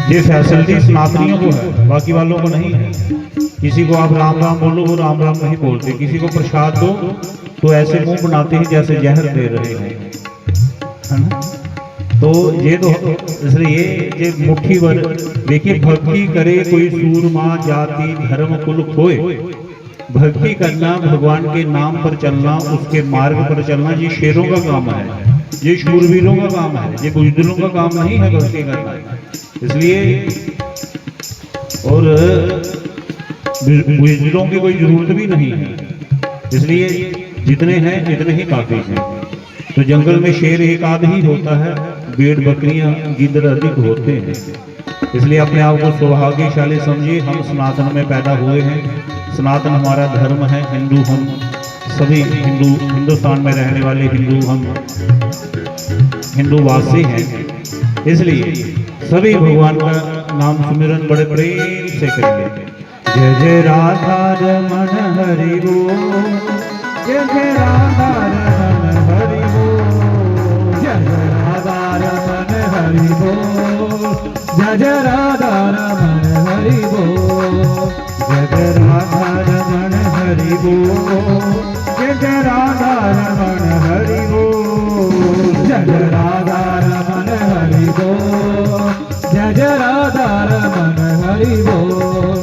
ये फैसिलिटी सनातनियों को है, बाकी वालों को नहीं है। किसी को आप राम राम बोलो, वो राम राम नहीं बोलते। किसी को प्रसाद दो तो ऐसे मुंह बनाते हैं जैसे जहर दे रहे हैं, है ना। तो ये तो इसलिए ये मुट्ठी भर देखिए, भक्ति करे कोई सूरमा जाति धर्म कुल खोए। भक्ति करना, भगवान के नाम पर चलना, उसके मार्ग पर चलना, ये शेरों का काम है, ये शूरवीरों का काम है, ये बुजदिलों का काम नहीं है भक्ति करना। इसलिए और बुजदिलों की कोई जरूरत भी नहीं है, इसलिए जितने हैं इतने ही काफी हैं। तो जंगल में शेर एक आध ही होता है, भेड़ बकरियां गिद्ध अधिक होते हैं। इसलिए अपने आप को सौभाग्यशाली समझिए, हम सनातन में पैदा हुए हैं। सनातन हमारा धर्म है, हिंदू हम सभी, हिंदुस्तान में रहने वाले हिंदू हम हिंदूवासी हैं। इसलिए सभी भगवान का नाम सुमिरन बड़े प्रेम से करेंगे। जय जय राधा रमन हरि बोल, जय जय राधा रमन हरि बोल, जय जय राधा रमन हरि बोल, जय जय राधा रमन हरि बोल, जय जय राधा रमन हरि बोल, जय जय राधा रमन हरि बोल, जय जय राधा रमन हरि बोल, जय जय राधा रमन हरि बोल।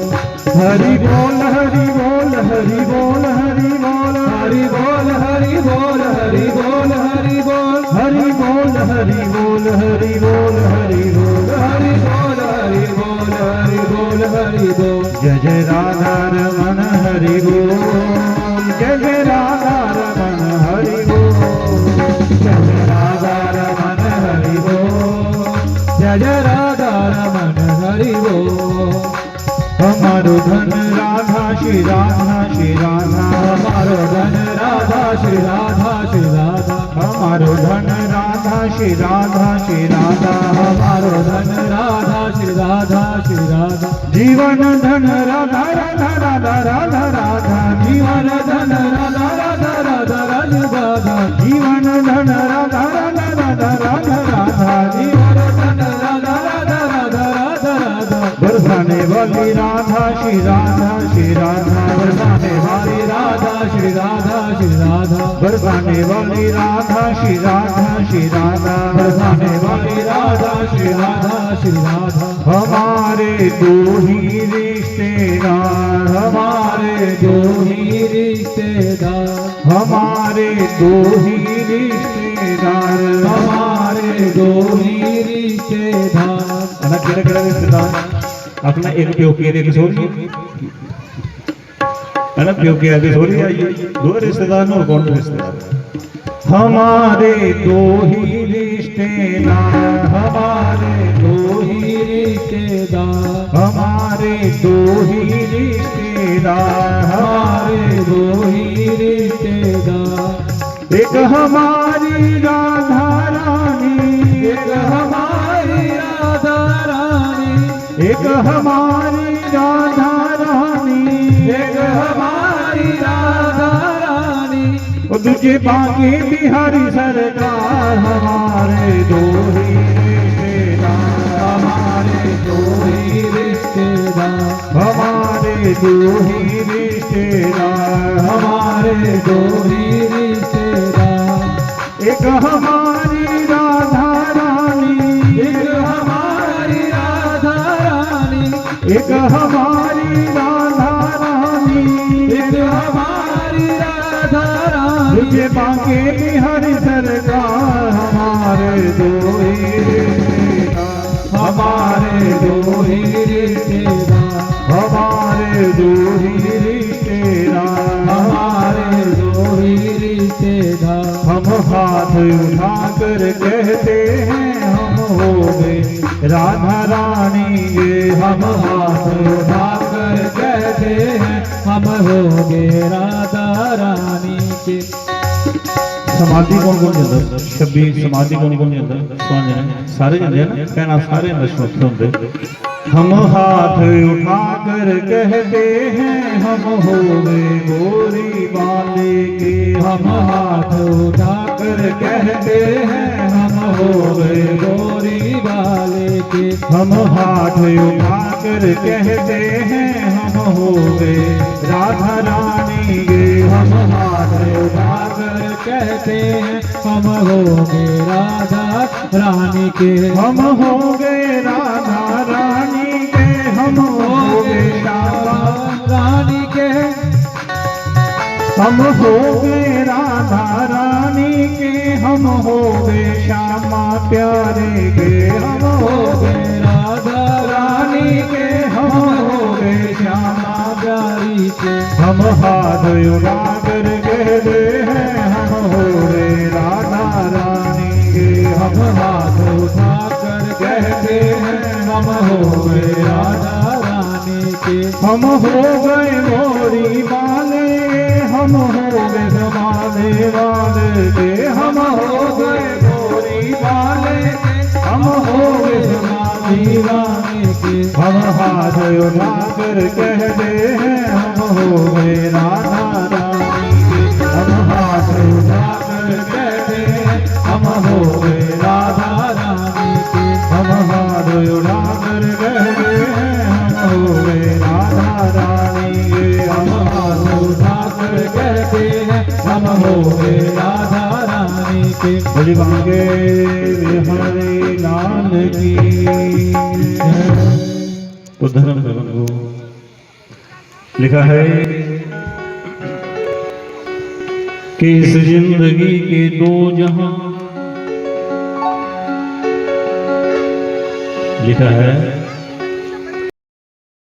हरि बोल हरि बोल हरि बोल हरि बोल हरि बोल हरि बोल हरि बोल हरि बोल हरि बोल हरि बोल हरि बोल हरि बोल हरि बोल हरि बोल हरि बोल हरि बोल। जय जय राधा रमन हरि बोल, जय जय राधा रमन हरि बोल, जय जय राधा रमन हरि बोल, जय जय राधा रमन हरि बोल। हमारो धन राधा श्री राधा श्री राधा, हमारो धन राधा श्री राधा श्री राधा, हमारो धन राधा श्री राधा श्री राधा, हमारो धन राधा श्री राधा श्री राधा। जीवन धन राधा राधा राधा राधा राधा, जीवन धन राधा राधा राधा राधा राधा, जीवन धन राधा राधा राधा राधा राधा, जीवन धन राधा राधा राधा राधा राधा। बरसाने वाली राधा श्री राधा श्री राधा, बरसाने वाली राधा श्री राधा श्री राधा, बरसाने वाली राधा श्री राधा श्री राधा, बरसाने वाली राधा श्री राधा श्री राधा। हमारे दो ही रिश्तेदार, हमारे दो ही रिश्तेदार, हमारे दो ही रिश्तेदार, हमारे दो ही रिश्तेदार। अना केड़ा केड़ा रिश्तेदार अपना एक प्यो के एक सोरी है ना, प्यो के आगे सोरी आई, दो रिश्तेदार और कौन रिश्तेदार। हमारे दो ही रिश्तेदार, हमारे दो ही रिश्तेदार, हमारे दो ही रिश्तेदार, हमारे दो ही रिश्तेदार। एक हमारी राधा रानी, एक हमारी राधा रानी, एक हमारी राधा रानी, एक हमारी राधा रानी, और दूजे बाकी बिहारी सरकार। हमारे दो ही रिश्तेदार, हमारे दो ही रिश्तेदार, हमारे दो ही रिश्तेदार, हमारे दो ही रिश्तेदार। एक हमारी राधा रानी, एक हमारी राधा रानी, एक हमारी राधा रानी, एक हमारी राधा रानी, तुझे बांके बिहारी सरकार। हमारे दो ही रिश्तेदार, हमारे दो ही रिश्तेदार, हमारे दो ही रिश्तेदार, हमारे दो ही रिश्तेदार। हम हाथ उठाकर कहते हैं हम हो गए राधा रानी ये, हम हाथ उठाकर कहते हैं हम हो गए राधा रानी के। समाधि कौन कौन जाता, छब्बी समाधि कौन कौन जाता, सारे जाते हैं ना, कहना सारे नशमत होंगे। हम हाथ उठाकर कहते हैं हम हो गए गोरी बाले के, हम हाथ उठाकर कहते हैं हम हो गए गोरी बाले के। हम हाथ उठाकर कहते हैं हम हो गए राधा रानी के। हम हाथ उठाकर कहते हैं हम हो गए राधा रानी के। हम हो गए राधा रानी के। हम हो गए श्यामा रानी के। हम हो गए राधा रानी के। हम हो गए श्यामा प्यारे के। हम हो गए राधा रानी के। हम हो गए श्यामा प्यारी के। हम हाथ उठाकर कहते हैं हम हो गए राधा रानी के। हम हाथ उठाकर कहते हैं हम हो गए राधा रानी के। हम हो गए मोरी वाले। हम हो गए समाने वाले के। हम हो गए मोरी वाले के। हम हो गए समाधि वाले के। हम हाथ उठाकर कहते हैं हम हो गए राधा रानी के। हम हाथ उठाकर कहते हैं हम हो गए राधा रानी के। हम हाथ उठाकर कहते हैं हम हो गए राधा रानी के। हम हाथ उठाकर कहते हैं हम हो गए राधा रानी के। बड़ी मांगे बिहारी लाल की तो धर्म रंगो लिखा है कि इस जिंदगी के दो जहां लिखा है